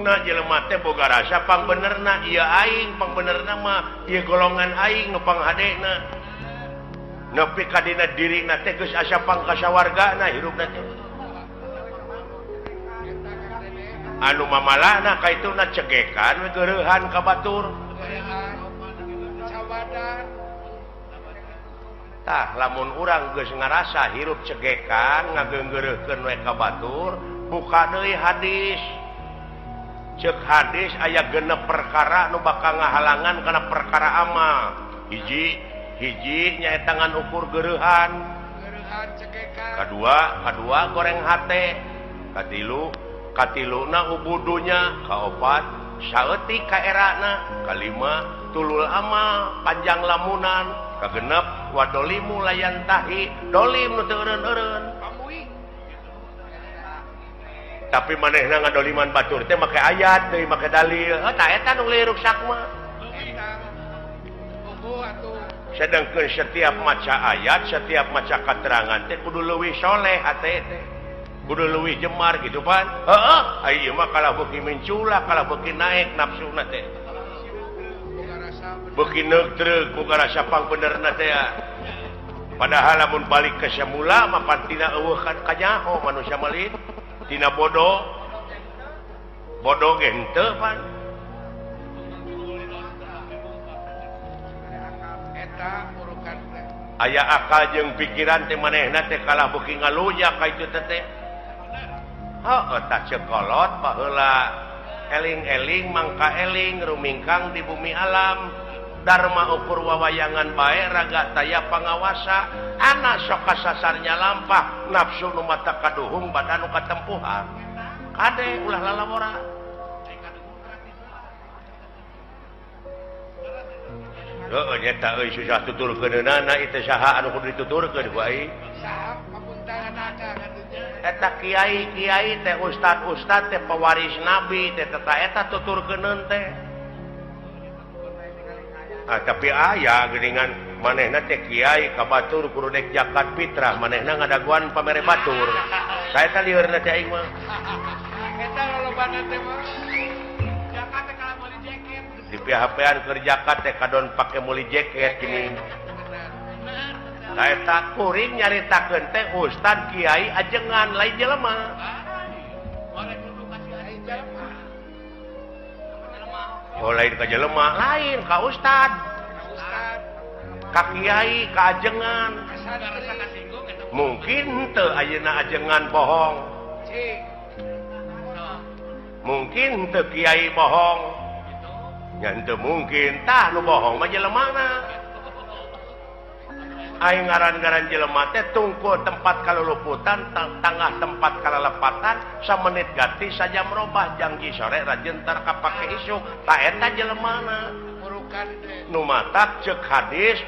ujungna jelema teh boga rasa pangbenerna ieu aing pangbenerna mah ieu golongan aing nu panghadena nepi ka dina dirina teh geus asa pangkasawargana hirupna teh anu mamalahna kaituna cegekan we geureuhan ka batur tah lamun urang geus ngarasa hirup cegekan ngageunggeureukkeun we ka batur buka deui hadis cek hadis aya genep perkara nu bakal ngahalangan kana perkara amal hiji nyaeta ngan ukur geureuhan kadua goreng hate katiluna ubudunya kaopat saeutik ka erana kalima tulul amal panjang lamunan kagenep wadolimu layan tahi dolim nu teu eureun-eureun tapi manehna ngadoliman batur teh make ayat deui make dalil tah eta nu liruk sakma sedangkeun setiap maca ayat setiap maca katerangan teh kudu leuwih soleh hate teh kudu leuwih jemar gitu pan heeh ieu mah kalah beuki menculak kalah beuki naik nafsuna teh beuki neutreuk ku rasa pangbenerna teh padahal lamun balik ke semula mah pantina eueuh ka nyaho manusia melit tina bodoh ge henteu pan eta urukan aya akal jeung pikiran teh manehna teh kalah beuki ngaluya ka itu teh heuh tah cekolot baheula eling-eling mangka eling rumingkang di bumi alam Dharma ukur wawayangan bae raga taya pangawasa anak sok kasasarnya lampah nafsu nu mata kaduhung badan nu katempuhan kade ulah lalamora heuh nyata euy susah tuturkeunana itu saha anu kudu dituturkeun ku ai saha papuntangan eta kiai teh ustad teh pewaris nabi teh eta tuturkeuneun teh tapi aya geuningan manehna teh kiai ka batur kudu dek zakat fitrah manehna ngadaguan pamere batur saeta lieureurna teh aing mah eta lolobana teh mah zakat teh kala meuli jaket di PHP-an keur zakat teh kadon pake meuli jaket gini saeta kuring nyaritakeun teh ustad kiai ajengan lain jelema oh lain ka jelema lain ka ustad ka kiai ka ajengan mungkin teu ayeuna ajengan bohong mungkin teu kiai bohong nya teu mungkin tah nu bohong mah jelemana aing ngaran-ngaran jelema teh tungkul tempat kaluluputan tangah tempat kalalepatan samenit ganti saja merubah janji sore rajentar kapake isuk tak eta jelemana nu matak cek hadis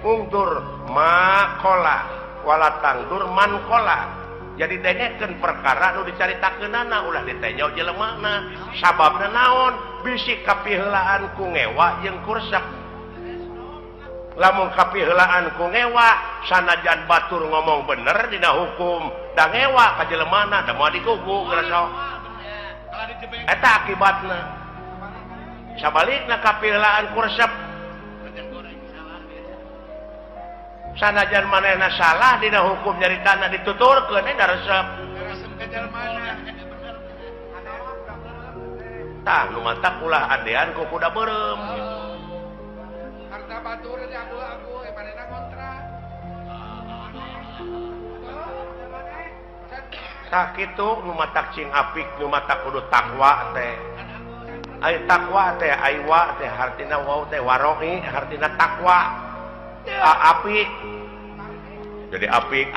ungdur makola wala tangdur mankola jadi dengekeun perkara nu dicaritakeunana ulah ditenya jelemana sababna naon bisi kapiheulaan ku ngewa jeung kursep lamun kapiheulaan ku ngewa sanajan batur ngomong bener dina hukum da ngewa ka jelemana da moal diguguk rasa eta akibatna sabalikna kapiheulaan kursep sanajan manehna salah dina hukum nyaritana dituturkeun da resep ka jelemana tah nu mantap ulah adean ku kuda beureum harta batur di abu-abu manehna kontrak tah kitu nu matak cing apik nu matak kudu takwa teh ai takwa teh aiwa teh hartina wau teh warohi hartina takwa apik jadi apik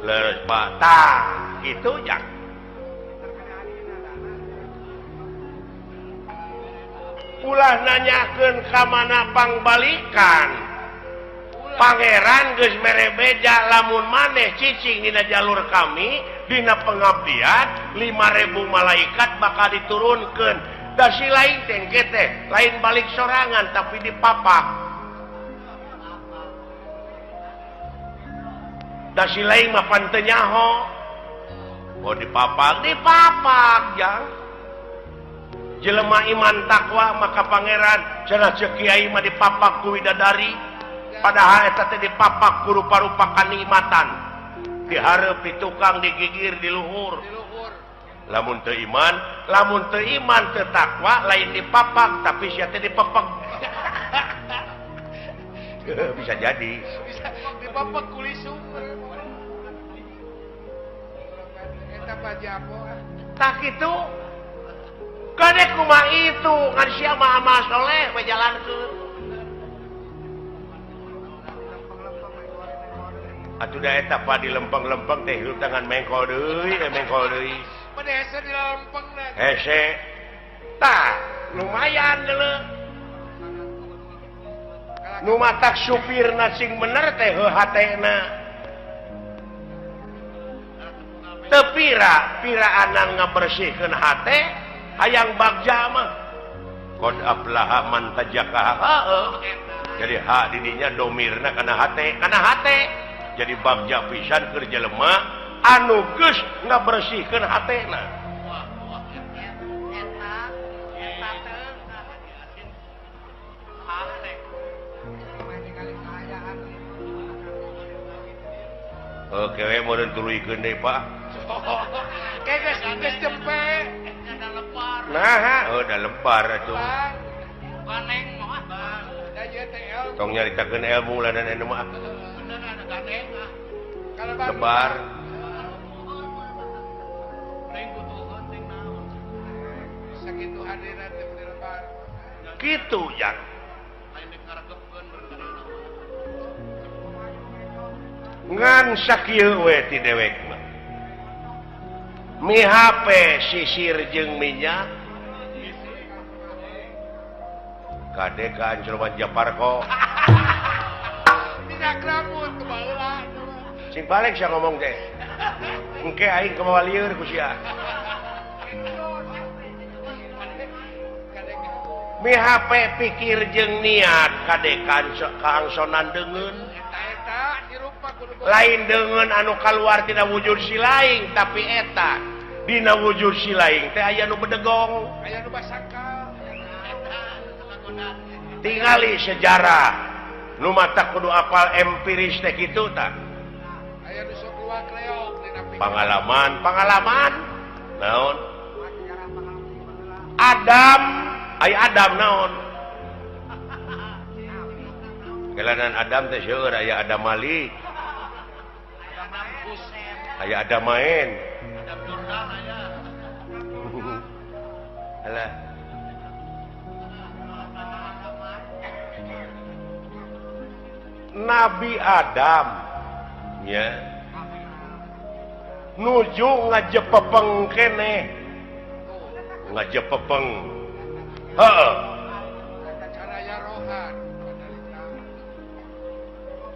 leres batah itu jak ulah nanyakeun ka mana pangbalikan pangeran geus mere beja lamun maneh cicing dina jalur kami dina pengabdian 5.000 malaikat bakal diturunkeun da si lain tengke teh lain balik sorangan tapi dipapak da si lain mah pan teu nyaho mau dipapak yang jelema iman takwa maka pangeran cenah ceuk kiai mah dipapak ku widadari padahal eta teh dipapak ku rupa-rupa kanikmatan dihareup di tukang digigir di luhur lamun teu iman teu takwa lain dipapak tapi sia teh dipepek bisa jadi bisa dipapak kuli sumber eta pajapo tak itu kadek kumaha itu ngan sia mah amal soleh we jalankeun atuh da eta pa di lempeng-lempeng teh hirup tangan mengkol deui pada hese di lempeng na hese tah lumayan deuleu nu matak supirna sing bener teh hatena teu piraanan ngabersihkeun hate hayang bagja mah qad aflaha man tajakaha jadi hak didinya domirna kana hate jadi bagja pisan keur jelema anu geus ngabersihkeun hatena oke we meureun tuluykeun deui Pak geus cempe nah udah lebar atuh kaneng mah da ieu teh tong nyaritakeun ilmu ladan anu mah bener ada kaneng lebar lain kudu heuting naon sakitu hadirat teh lebar kitu yang lain dikaregepkeun ngan sakieu we ti dewek mah mi HP sisir jeung minyak kade ka Ancur Japarko tidak rambut kebaheula sing balik sia ngomong teh engke aing kumaha lieur ku sia mi HP pikir jeung niat kade kaangsonan deungeun eta dirupa kudu lain deungeun anu kaluar tina wujud si laing tapi eta dina wujud si laing teh aya nu bedegong aya nu basakal tingali sejarah nu mata kudu apal empiris teh kitu tah aya nu sok luak leok dina pengalaman naon Adam naon gelanan Adam teh seueur aya Adam Malik aya Adam main alah Nabi Adam ya nuju ngajepepeng keneh ngajepepeng heuh cara ya rohan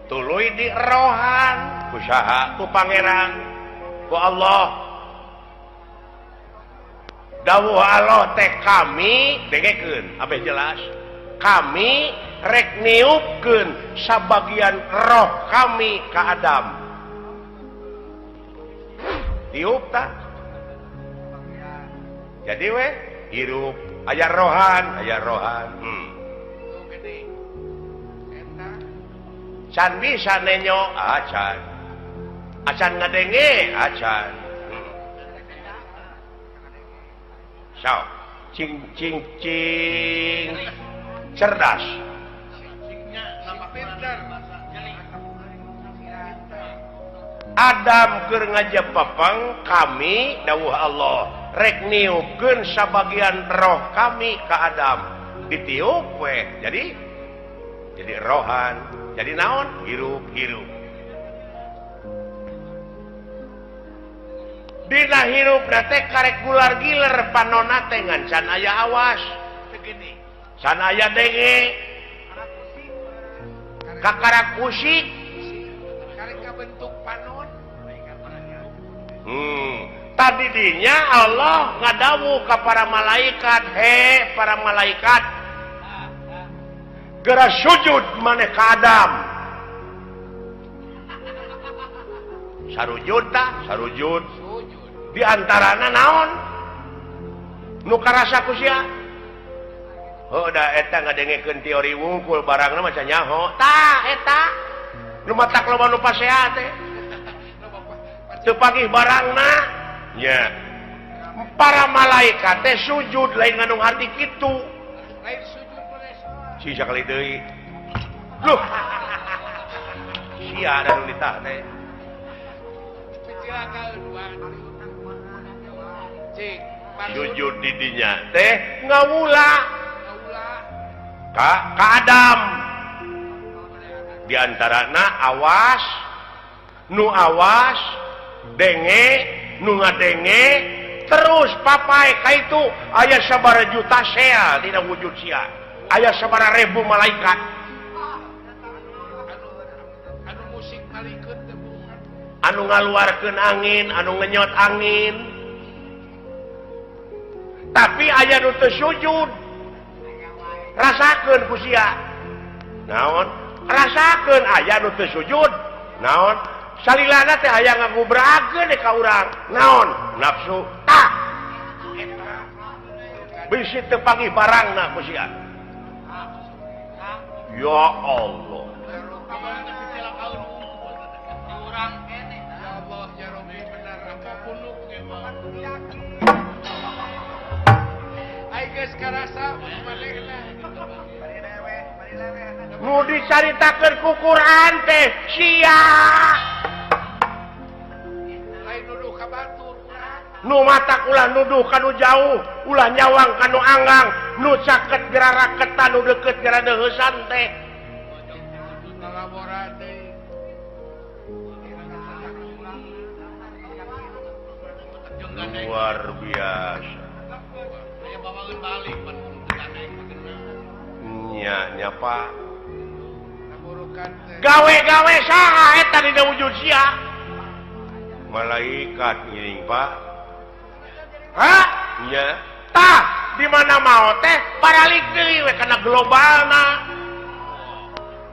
tuluy di rohan ku saha ku pangeran ku Allah dawuh Allah teh kami dengekeun abeh jelas kami rek niupkeun sabagian roh kami ka Adam tiup tah jadi we hirup aya rohan can bisa nenyo acan ngadenge acan so cing cerdas Adam keur ngajepepeng kami dawuh Allah rek niupkeun sabagian roh kami ka Adam ditiup we jadi rohan jadi naon hirup dina hirup teh karek gular giler panonna teh ngan can aya awas begini can aya denge kakarak kusik karek bentuk panon tadi dinya Allah ngadawu ka para malaikat para malaikat geura sujud maneh ka Adam sarujud diantarana naon nu karasaku sia eta ngadengekeun teori wungkul barangna maca nyaho tah eta nu matak loba nu pasea teh teu pagih barangna nya para malaikat teh sujud lain ngandung arti kitu lain sujud si sakali deui loh sia ada nu ditah teh sujud di dinya teh ngawula ka Adam diantarana awas nu awas denge nu ngadenge terus papai ka itu aya sabaraha juta sea dina wujud sia aya sabaraha ribu malaikat anu musik malikeun teh anu ngaluarkeun angin anu ngenyot angin tapi aya nu teu sujud rasakeun ku sia naon rasakeun aya nu teu sujud naon salilana teh aya ngagubrakeun ka urang naon nafsu tah bisi teu pagih barangna ku sia ya Allah nu dicaritakeun ku Quran teh sia lain nuduh ka batur nu matak ulah nuduh kanu jauh ulah nyawang kanu anggang nu caket geura raketan nu deukeut geura deuheusan teh luar biasa nya Pak gawe-gawe saha eta dina wujud sia malaikat ngiring Pak hah nya tah di mana mau teh baralik deui we kana globalna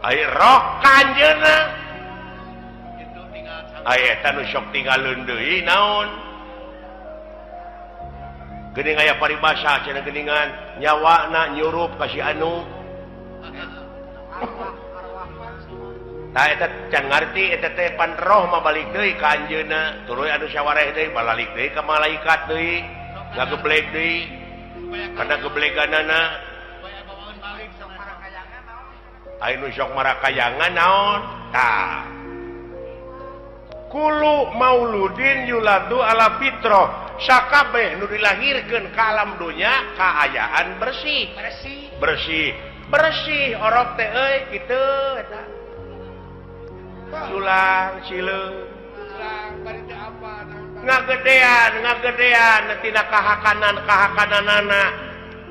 ai roh kanjeuna ai eta nu sok tinggalkeun deui naon geuning aya paribasa cenah geuningan nyawana nyurup ka si anu tah eta can ngarti eta teh pan roh mah balik deui ka anjeunna tuluy anu sawareh deui balik deui ka malaikat deui ngageblek deui kana gebleganana aya nu sok marakayangan naon tah kulu mauludin yuladu ala fitrah sakabeh nu dilahirkeun ka alam dunya kaayaan bersih orok teh euy kitu eta sulang cileung bari teh apa ngagedean tina kahakananana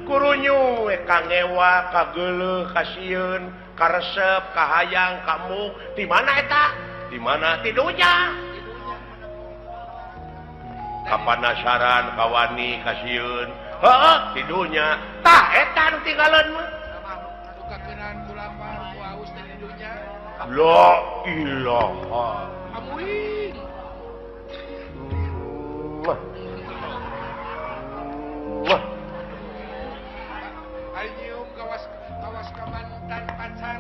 kurunyu we kangewa kageuleuh kasieun karesep kahayang kamu di mana eta di mana tidunya kapanasaran kawani kasieun heeh tidunya tah eta nu tinggalan mah anu kakeunaan ku lapar ku haus teh tidunya la ilaha amuing ari nyium kawas ka mantan pacar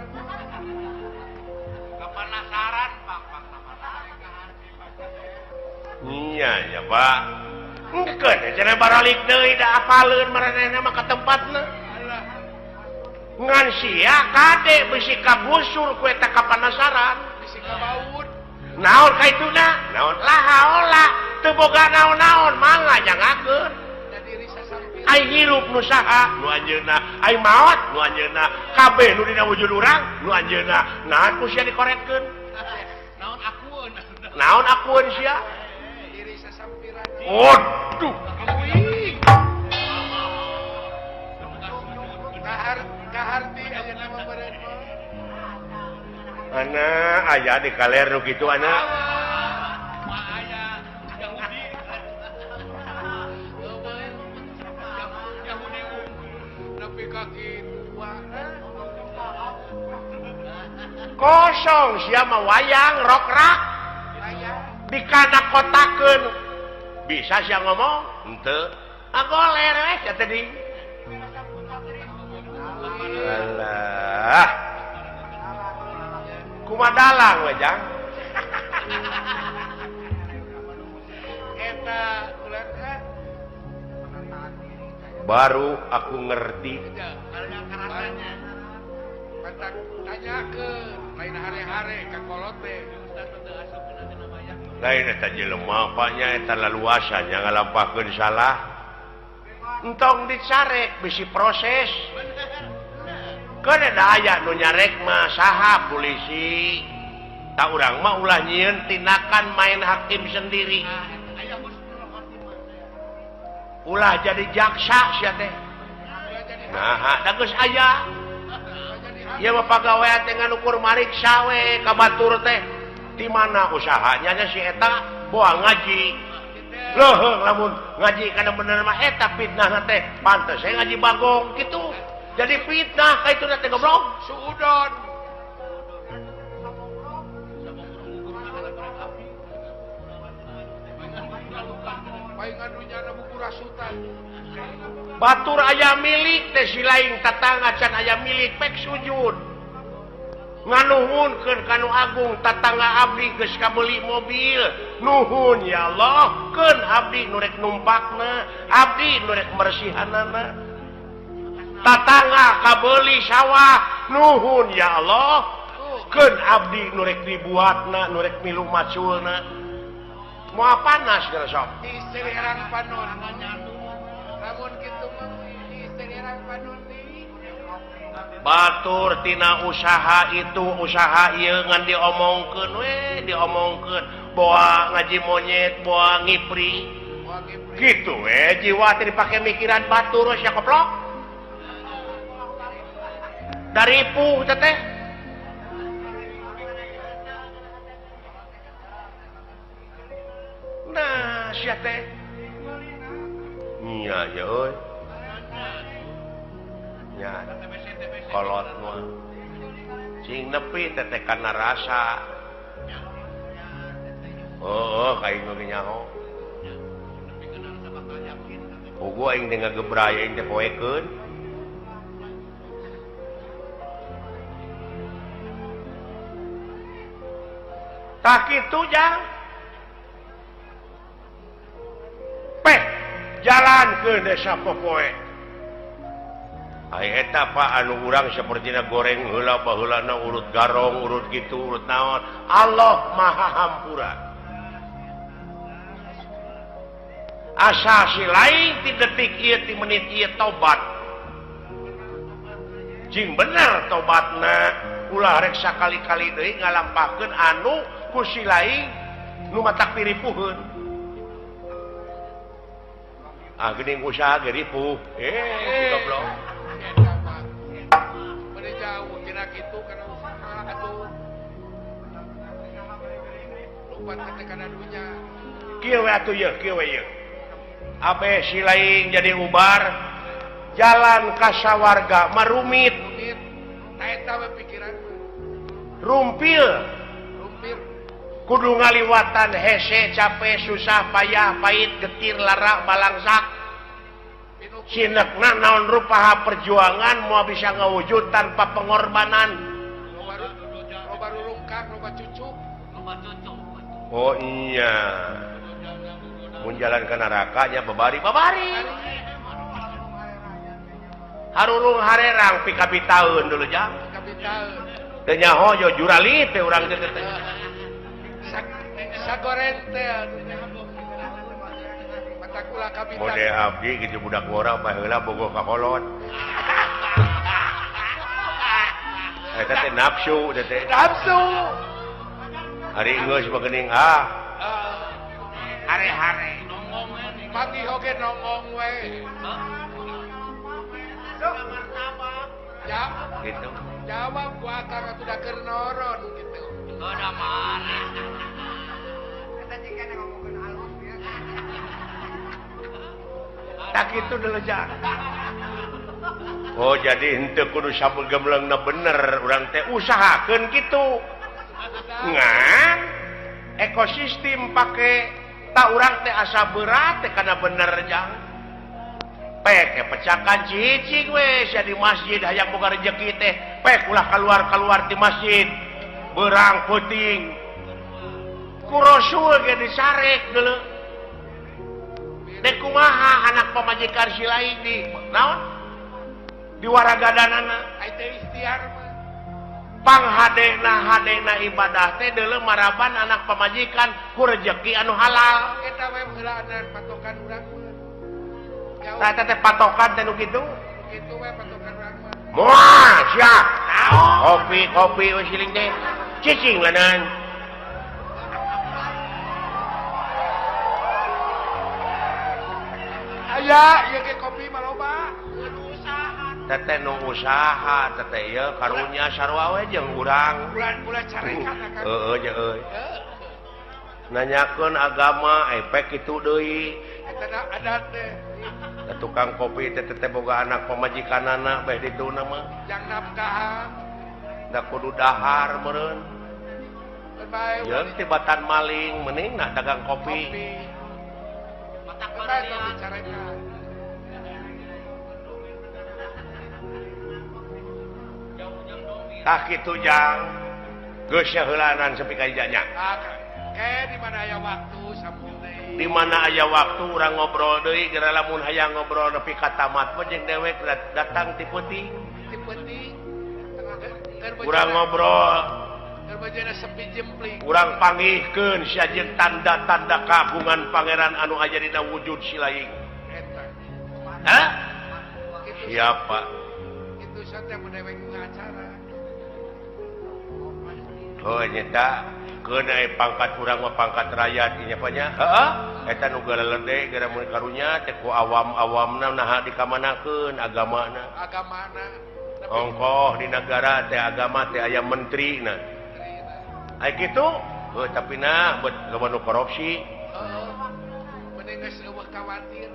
kapanasaran Pak iya ya Pak engkeun cenah baralik deui da apaleun maranehna mah ka tempatna ngan sia kade bisi kabusur ku eta kapanasaran bisi kabaud naon ka ituna naon lahaola teu boga naon-naon mangga jangakeun da diri sasampir ai hirup nu saha nu anjeunna ai maot nu anjeunna kabeh nu dina wujud urang nu anjeunna naon ku sia dikorekkeun naon akueun sia diri sasampiran waduh kaharti aja nama beren ana aya di kaler nu kitu ana kosong sia mah wayang rokrak dikana kotakeun bisa sih ngomong ente goler tadi alah kumadalang wejang eta ulah baru aku ngerti tanya ke lain hari-hari ka kolot teh lain eta jelema apanya eta laluasanya ngalampakeun salah entong dicarek bisi proses kan ada aya nu nyarek mah saha polisi tak urang mah ulah nyieun tindakan main hakim sendiri ulah jadi jaksa sia teh nah da geus aya ieu mah pagawean teh nganukur mariksa we ka batur teh di mana usahanya nya si eta boa ngaji leuheung lamun ngaji kana bener mah eta fitnah teh pantes saya ngaji bagong gitu jadi fitnah ka itu teh goblok suudon paingan nu nyana buku rasutan batur aya milik teh si lain tatangga can aya milik pek sujud nganuhunkeun kanu agung tatangga abdi geus kabeli mobil nuhun ya Allah keun abdi nu rek numpakna abdi nu rek mersihanana tatangga kabeli sawah nuhun ya Allah keun abdi nu rek dibuatna nu rek milu maculna moal panas geus sok istireran panon lamun kitu mah istireran panon batur tina usaha itu usaha ieu ngan diomongkeun we diomongkeun boa ngaji monyet boa ngipri gitu we jiwa teh dipake mikiran batur sia koplok dari puh teh nah sia teh nya ya euy nya kolot mah cing nepi teteh kana rasa kain nu nyaho gua aing teh ngagebraya aing teh poekeun tak kitu jang peh jalan ke desa popoe eta Pak anu urang sapertina goreng heula baheulana urut garong urut gitu urut naon Allah Maha Hampura asa si lain ti detik ieu ti menit ieu tobat jing bener tobatna ulah rek sakali-kali deui ngalampakeun anu ku si lain nu matak piripuheun geuning usaha ge ripuh goblok jauh tina kitu kana usaha atuh lupa teh kana dunya kieu we atuh ye kieu we ye abe si laing jadi ubar jalan ka sawarga marumit ta eta we pikiran rumpil kudu ngaliwatan hese capek susah payah pahit getir lara balangsak sinekna naon rupaha perjuangan mau bisa ngawujud tanpa pengorbanan loba rurungkang loba cucu oh iya mun jalan ke neraka nya babari harurung harerang pika bitaeun dulu jang teu nyaho jo jurali teh urang teh sagoreng teh matakula kapital mode abdi gitu budak ngora baheula bogoh ka kolot eta teh nafsu teh nafsu hari geus bageuning hare-hare pagi hoge nongong we gitu jawab gua karena sudah kernoron gitu udah marah kita jika ngomongin halus ya tak itu dulu jah oh jadi henteu kudu sabegemleungna bener urang teh usahakeun kitu ngan ekosistem pake tak urang teh asa berat teh karena bener jang pek pecakan cicing we sia di masjid hayang boga rezeki teh pek ulah keluar di masjid berang puting ku rasul ge disarek geuleuh dek kumaha anak pamajikan si lain di naon di waragadanana ai teh ikhtiar mah panghadena ibadah teh deuleu maraban anak pamajikan ku rezeki anu halal eta we heulaanan patokan urang mah tah teh patokan teh nu kitu kitu we patokan urang mah moal sia kopi we siling teh cicing lanan aya ieu ge kopi mah loba teteh nu usaha teteh ieu karunya sarua we jeung urang bulan carekan kan heueuh jeung euy nanyakeun agama pek kitu deui eta adat teh tukang kopi teh boga anak pamajikanana beh dituna mah jang nafkahan da kudu dahar meureun bae jeung tibatan maling mending nak dagang kopi matak bae kopi carekan tah kitu jang geus heulaanan sepi ka ijanya di mana aya waktu sambung deui di mana aya waktu urang ngobrol deui geura lamun hayang ngobrol nepi ka tamat mah jeung dewek datang ti peuting urang ngobrol keur bajana sepi jempling urang panggihkeun sia jeung tanda-tanda kagungan pangeran anu aya dina wujud si laing eta hah siapa itu satya menewek acara oh nyata keun pangkat urang mah pangkat rakyat ieu nya heeh eta nu galelede gara mun karunya teh ku awam-awamna naha dikamanakeun agamana ongkoh di negara teh agama teh aya menterina ai kitu tapi nah buat gawanu korupsi mending geus eueuh kawatir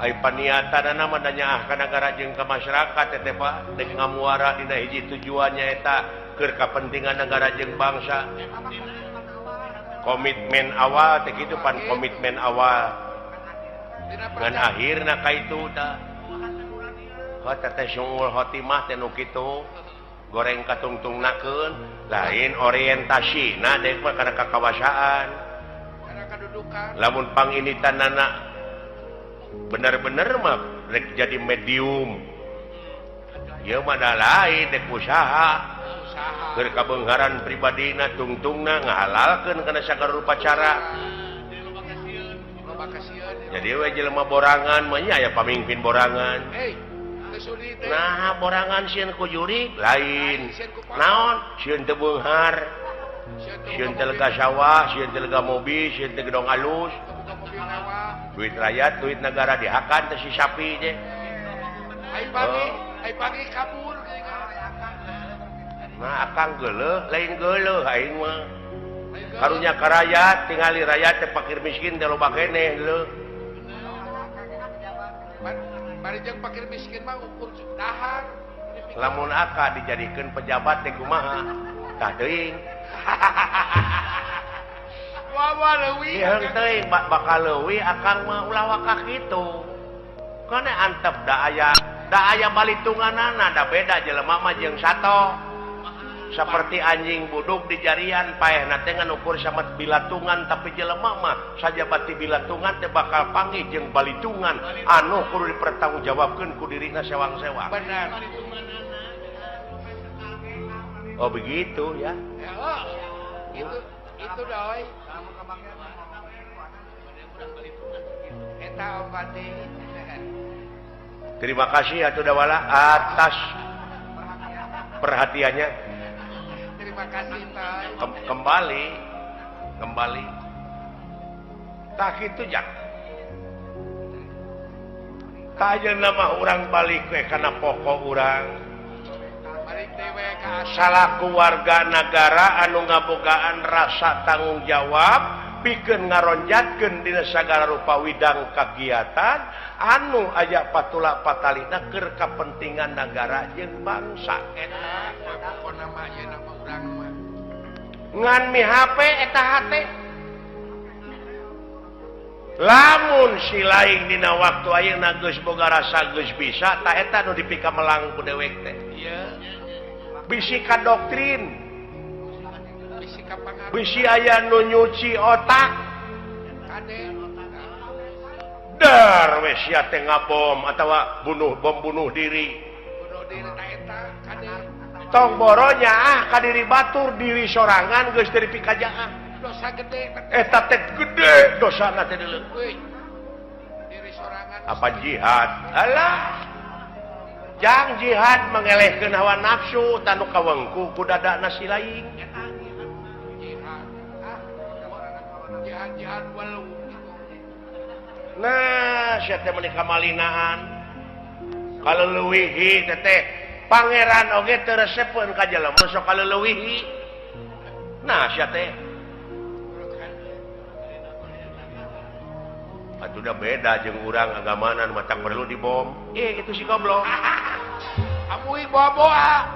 ai paniatanna mah danyaah ka negara jeung ka masyarakat teh Pak deuk ngamuara dina hiji tujuannya eta keur kapentingan negara jeung bangsa komitmen awal teh kitu pan komitmen awal ngan akhirna ka itu tah teh sungul khotimah teh nu kitu goreng katungtungnakeun lain orientasina deuk mah kana kakawasaan kana kadudukan lamun panginitanana bener-bener mah rek jadi medium ieu mah da lain dek usaha keur kabeungharan pribadina tungtungna ngahalalkeun kana sagala rupa cara jadi we jelema borangan mah nya aya pamimpin borangan nah borangan sieun ku juri lain naon sieun teu beunghar sieun teu lega sawah sieun teu lega mobil sieun teu gedong alus duit rakyat duit negara dihakan teh si sapi teh ai pagi kabur nah akang geuleuh lain geuleuh aing mah karunya ka rakyat tingali rakyat teh fakir miskin teh loba keneh leuh bari jeung fakir miskin mah ukur dahar lamun aka dijadikeun pejabat teh kumaha tah teuing wawa leuwih ieu teuing bakal leuwih akang mah ulah waka kitu kana antep da aya balitunganana da beda jelema mah jeung sato seperti anjing buduk di jarian paehna teh ngan ukur samet bilatungan tapi jelema mah sajabati bilatungan teh bakal panggih jeung balitungan anu kudu dipertanggungjawabkeun ku dirina sewang-sewang benar oh begitu ya itu doi eta ompati terima kasih atuh dawala atas perhatiannya terima kasih Toy kembali tak itu jak tak aja nama orang balik we karena pokok orang balik dewe ka salaku warga negara anu ngabogaan rasa tanggung jawab pikeun ngaronjatkeun dina sagala rupa widang kagiatan anu aya patula patalina keur kapentingan negara jeung bangsa eta pokona mah ieu nama urang mah ngan mi HP eta hate lamun si lain dina waktu ayeuna geus boga rasa geus bisa ta eta nu dipika melang ku dewek teh. Iya. Bisi ka doktrin. Bisi ka pangaruh. Bisi aya nu nyuci otak. Kade. Dar we sia teh ngabom atawa bom bunuh diri. Bunuh diri ta eta kade. Tong boronya ka diri batur diri sorangan geus teu dipikajaan. Dosa gede. Eta teh gede dosana teh deuleu. Diri sorangan. Apa jihad? Alah. Jang jihad mengelehkeun hawa nafsu tanu kawengku ku dadana si lain. Jihad. Jihad walau. Nah, sia teh menika malinaan. Kaleuwih teh pangeran oge teu resepeun ka jelema sok kaleuwih. Nah, sia teh atuh udah beda jeung urang agamana nu matak perlu dibom. Itu si goblok. Amui boa-boa.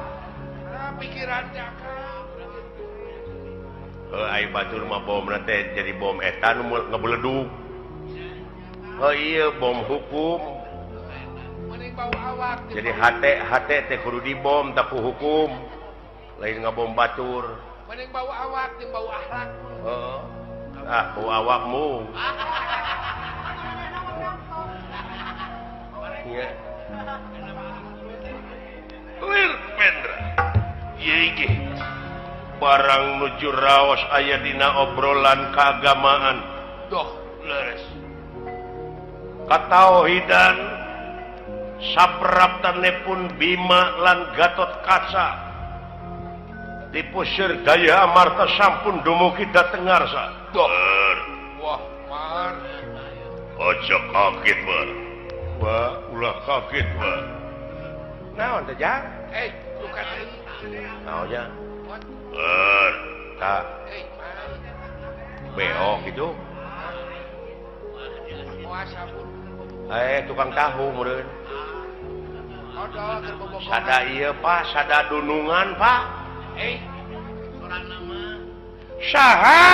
Pikiran jakal. Ai batur mah bomna teh jadi bom eta nu ngabeledug. Iya bom hukum. Mending bau awak. Jadi hate teh kudu dibom tapi hukum. Lain ngabom batur. Mending bau awak jeung bau akhlak. Heeh. Bau awakmu. Ya. Lir Pendra. Ieu barang nuju raos aya dina obrolan keagamaan. Doh, leres. Katauhidan sapraptanepun Bima lan Gatot Kaca. Tipusir daya amarta sampun dumugi dhateng ngarsa. Doh. Wah, Mar. Aja kaget, Mar. Wah, ulah kaget, Mar. Naon teh, Jang? Bukan deui. Naon, Jang? What? Mar, ta Mar. beok gitu. Moal sabun. Tukang tahu meureun. Odol keur bobogohan. Sada ieu, Pak, sada dunungan, Pak. Soranna mah. Saha?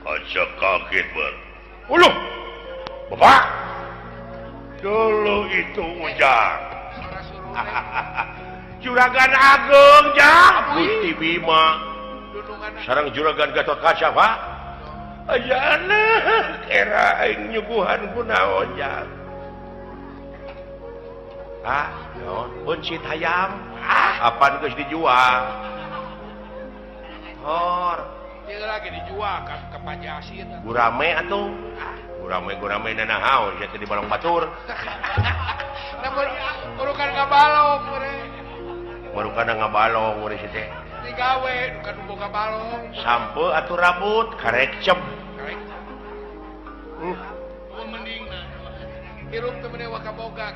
Aja kaget, Mar. Uluh. Bapak. Dulu itu Ujang. Juragan Agung, Jang. Gusti Bima. Sareng Juragan Gatot Kaca, Pak. Ayana, kira aing nyuguhan ku naon, Jang. Naon? Buncit hayam. Apaan geus dijual? Hor. Ieu lagi dijual ka Pajasin. Gurame atuh. Gurame nanahaun sia teh di balong batur. Urukan ngabalong mere. Marukana ngabalong urang si teh. Digawe bukan boga balong. Sampe atuh rambut karek cep. Karek. Mending hirup teu meuneu waka boga.